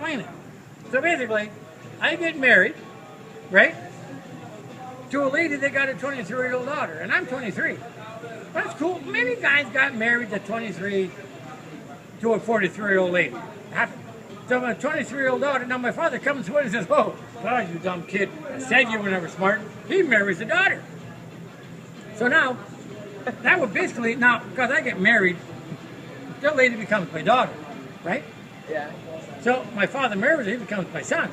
explain it. So basically, I get married, right, to a lady that got a 23-year-old daughter, and I'm 23. That's cool. Many guys got married to 23 to a 43-year-old lady. Happened. So my 23-year-old daughter, now my father comes to it and says, oh, God, you dumb kid. I said you were never smart. He marries the daughter. So now, that would basically, now, because I get married, that lady becomes my daughter, right? Yeah. So my father marries her, he becomes my son.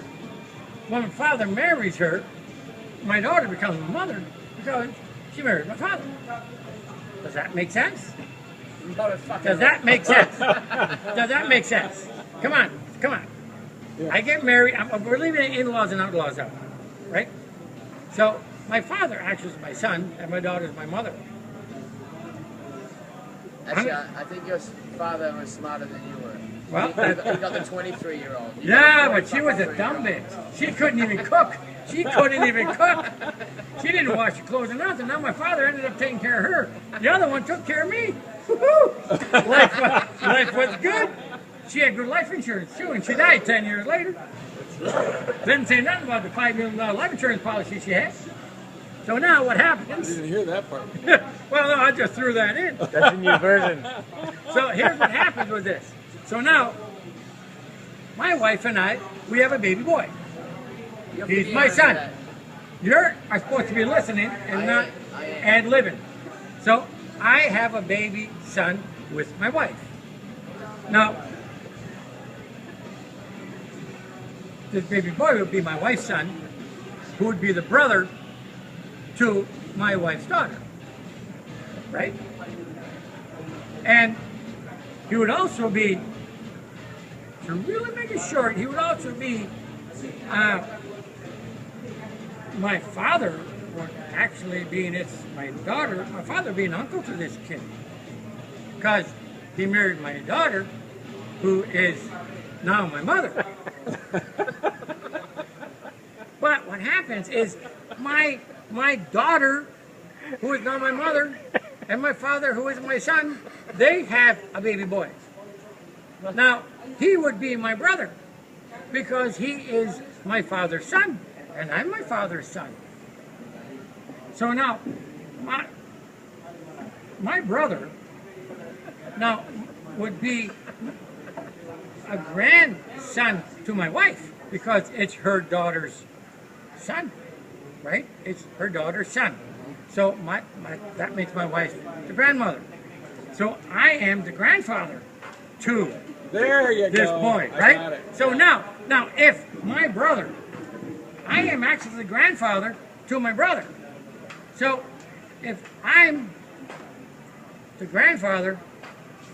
When my father marries her, my daughter becomes my mother because she married my father. Does that make sense? Does that make sense? Does that make sense? Come on. Yeah. I get married, we're leaving the in-laws and outlaws out, right? So my father actually is my son and my daughter is my mother. Actually, I think your father was smarter than you were. Well, he got the 23-year-old. Yeah, but she was a dumb bitch. She couldn't even cook. She didn't wash her clothes or nothing. Now my father ended up taking care of her. The other one took care of me. Woo-hoo! Life was good. She had good life insurance too, and she died 10 years later. Didn't say nothing about the $5 million life insurance policy she had. So now what happens? I didn't hear that part. Well, no, I just threw that in. That's a new version. So here's what happens with this. So now, my wife and I, we have a baby boy. He's my son. You are supposed to be listening and not ad-libbing. So I have a baby son with my wife. Now, this baby boy would be my wife's son, who would be the brother to my wife's daughter, right? And he would also be, to really make it short, he would also be my father, or actually being my daughter, my father being uncle to this kid. Because he married my daughter, who is now my mother. But what happens is my daughter, who is now my mother, and my father, who is my son, they have a baby boy. Now, he would be my brother because he is my father's son, and I'm my father's son. So now, my brother now would be a grandson to my wife because it's her daughter's son, right? It's her daughter's son. So that makes my wife the grandmother. So I am the grandfather to this boy, right? So now if my brother, I am actually the grandfather to my brother. So if I'm the grandfather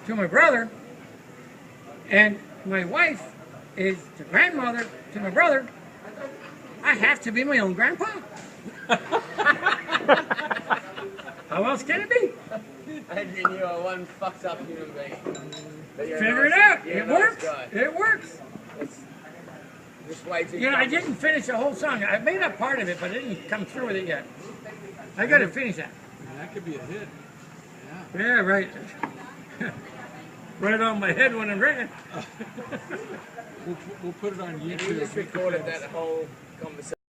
to my brother and my wife is the grandmother to my brother, I have to be my own grandpa. How else can it be? And you are one fucked up human being. Figure it out. It works. It works. Just way too. You know, I didn't finish the whole song. I made up part of it, but I didn't come through with it yet. I got to finish that. That could be a hit. Yeah, right. Right on my head when I'm writing. We'll put it on YouTube. You just recorded that whole conversation.